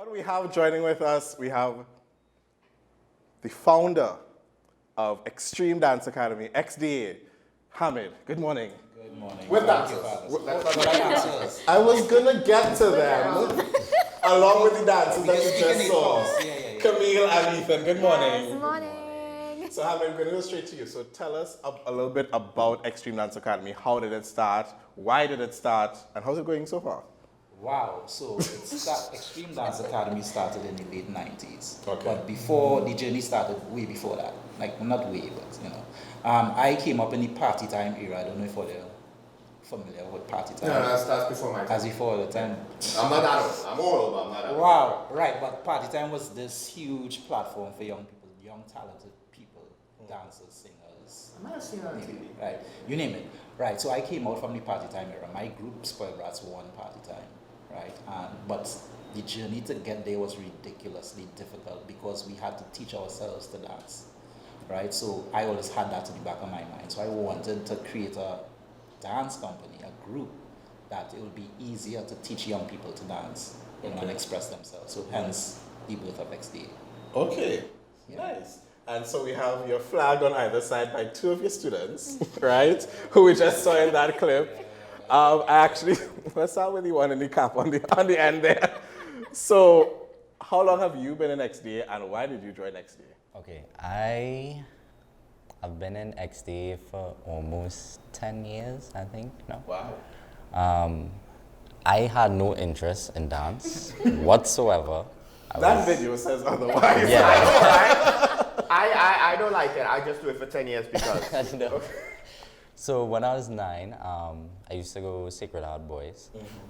What we have joining with us, we have the founder of Xtreme Dance Academy, XDA, Hamid. Good morning. Good morning. With dancers. I was gonna get to them along with the dancers that you just saw. Camille and Ethan, good morning. Good morning. So Hamid, I'm gonna go straight to you. So tell us a little bit about Xtreme Dance Academy. How did it start? Why did it start? And how's it going so far? Wow, so Xtreme Dance Academy started in the late 90s. Okay. But before, the journey started way before that. Like, not way, but you know. I came up in the party time era. I don't know if you're familiar with party time. No, that's before my time. As before the time. I'm not that old. I'm old, but I'm not that old. Wow, right, but party time was this huge platform for young people, young talented people, dancers, singers. I might have seen it on TV. Right, you name it. Right, so I came out from the party time era. My group, Spoiled Brats, won party time. Right, but the journey to get there was ridiculously difficult because we had to teach ourselves to dance, right? So I always had that in the back of my mind. So I wanted to create a dance company, a group, that it would be easier to teach young people to dance, you know, and express themselves. So hence the birth of XDA. Okay, nice. And so we have your flag on either side by two of your students, right? Who we just saw in that clip. Actually, let's start with the one in the cap on the end there. So, how long have you been in XDA and why did you join XDA? Okay, I've been in XDA for almost 10 years, I think. No. Wow. I had no interest in dance whatsoever. That video says otherwise. Yeah. I don't like it. I just do it for 10 years because. No. So when I was 9, I used to go Sacred Heart Boys,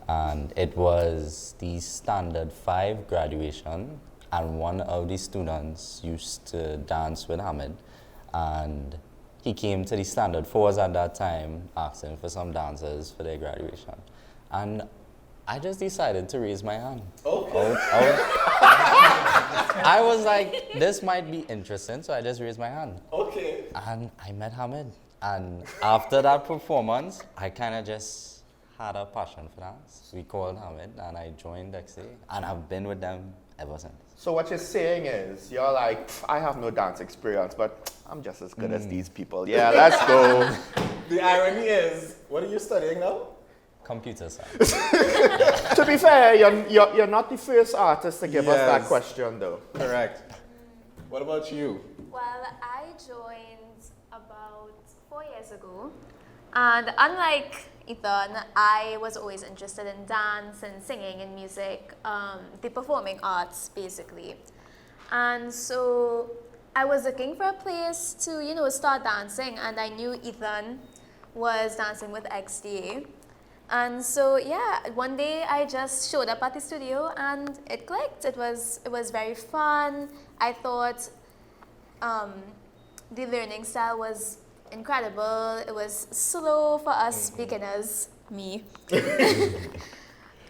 and it was the standard 5 graduation, and one of the students used to dance with Hamid, and he came to the standard 4s at that time, asking for some dancers for their graduation, and I just decided to raise my hand. Okay. I was like, this might be interesting, so I just raised my hand. Okay. And I met Hamid. And after that performance, I kind of just had a passion for dance. We called Hamid and I joined XA, and I've been with them ever since. So what you're saying is, you're like, I have no dance experience, but I'm just as good as these people. Yeah, let's go. The irony is, what are you studying now? Computer science. To be fair, you're not the first artist to give us that Yes. question, though. Correct. What about you? Well, I joined about 4 years ago, and unlike Ethan, I was always interested in dance and singing and music, the performing arts basically. And so I was looking for a place to, you know, start dancing, and I knew Ethan was dancing with XDA. And so yeah, one day I just showed up at the studio and it clicked. It was very fun. I thought the learning style was incredible. It was slow for us beginners, me.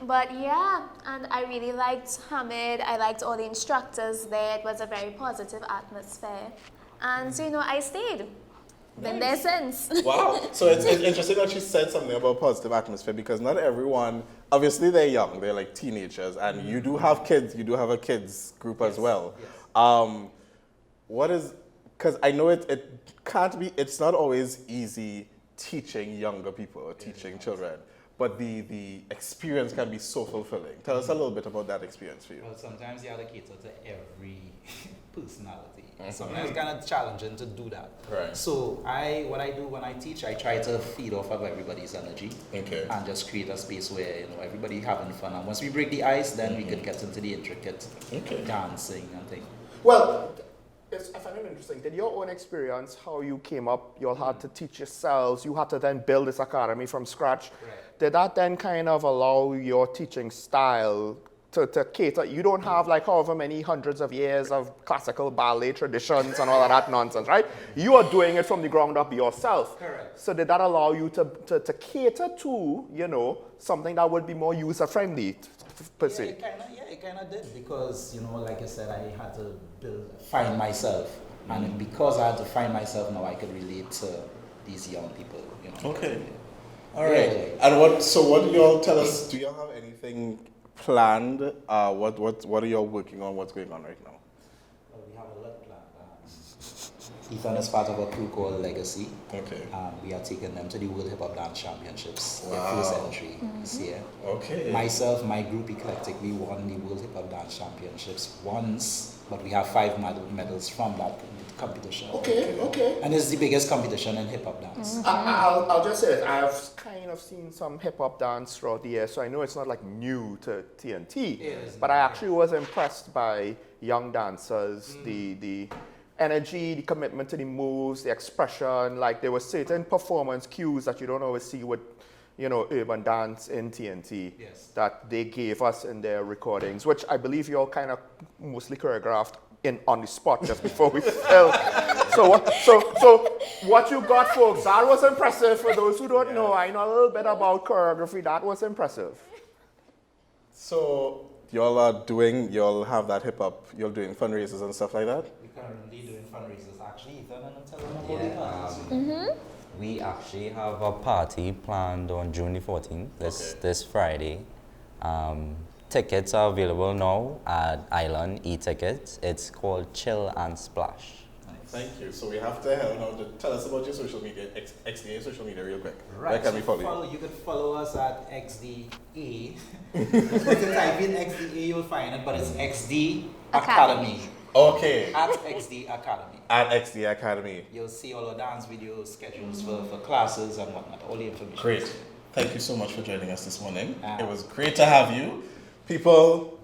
But yeah, and I really liked Hamid. I liked all the instructors there. It was a very positive atmosphere. And so, you know, I stayed. Been there since. Wow. So it's interesting that she said something about positive atmosphere because not everyone, obviously they're young, they're like teenagers, and you do have kids, you do have a kids group as well. Yes. What is, because I know it can't be, it's not always easy teaching younger people or teaching children, but the experience can be so fulfilling. Tell us a little bit about that experience for you. Well, sometimes you have to cater to every personality. Sometimes it's kind of challenging to do that. Right. So what I do when I teach, I try to feed off of everybody's energy. Okay. And just create a space where, you know, everybody having fun. And once we break the ice, then we could get into the intricate dancing and things. Well, I find it interesting. Did your own experience, how you came up, you all had to teach yourselves, you had to then build this academy from scratch. Right. Did that then kind of allow your teaching style to cater? You don't have like however many hundreds of years of classical ballet traditions and all of that nonsense, right? You are doing it from the ground up yourself. Correct. So did that allow you to cater to, you know, something that would be more user-friendly per se? It kind of did because, you know, like I said, I had to find myself. And because I had to find myself, now I could relate to these young people, you know. Okay. All right. And what do y'all tell us? Do y'all have anything planned? What are you all working on? What's going on right now? Well, we have a lot planned. Ethan is part of a crew called Legacy. Okay. We are taking them to the World Hip Hop Dance Championships. Their Wow. first entry this year. Okay. Myself, my group Eclectic, we won the World Hip Hop Dance Championships once, but we have 5 medals from that competition. Okay. And it's the biggest competition in hip hop dance. I'll just say that I've kind of seen some hip hop dance throughout the year, so I know it's not like new to TNT. Yes. But I actually was impressed by young dancers, the energy, the commitment to the moves, the expression. Like there were certain performance cues that you don't always see with, urban dance in TNT. Yes. That they gave us in their recordings, which I believe you all kind of mostly choreographed on the spot just before we filmed. So what you got, folks, that was impressive. For those who don't know, I know a little bit about choreography. That was impressive. So y'all have that hip hop, you're doing fundraisers and stuff like that? We're currently doing fundraisers. Actually, Ethan, and tell them about it. We actually have a party planned on June the 14th, this Friday. Tickets are available now at Island e-tickets. It's called Chill and Splash. Thank you. So we have to tell us about your social media, XDA social media real quick. Right. Where can we follow you? You can follow us at XDA. If you type in XDA, you'll find it, but it's XD Academy. Okay. At XD Academy. At XD Academy. You'll see all our dance videos, schedules for classes and whatnot, all the information. Great. Thank you so much for joining us this morning. It was great to have you. People,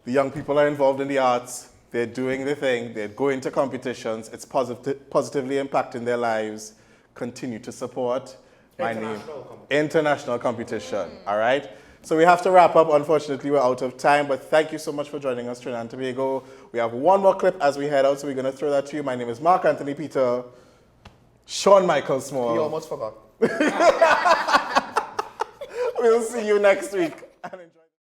the young people are involved in the arts. They're doing the thing. They're going to competitions. It's positively impacting their lives. Continue to support. International competition. All right? So we have to wrap up. Unfortunately, we're out of time. But thank you so much for joining us, Trinidad and Tobago. We have one more clip as we head out, so we're going to throw that to you. My name is Mark Anthony Peter. Sean Michael Small. You almost forgot. We'll see you next week.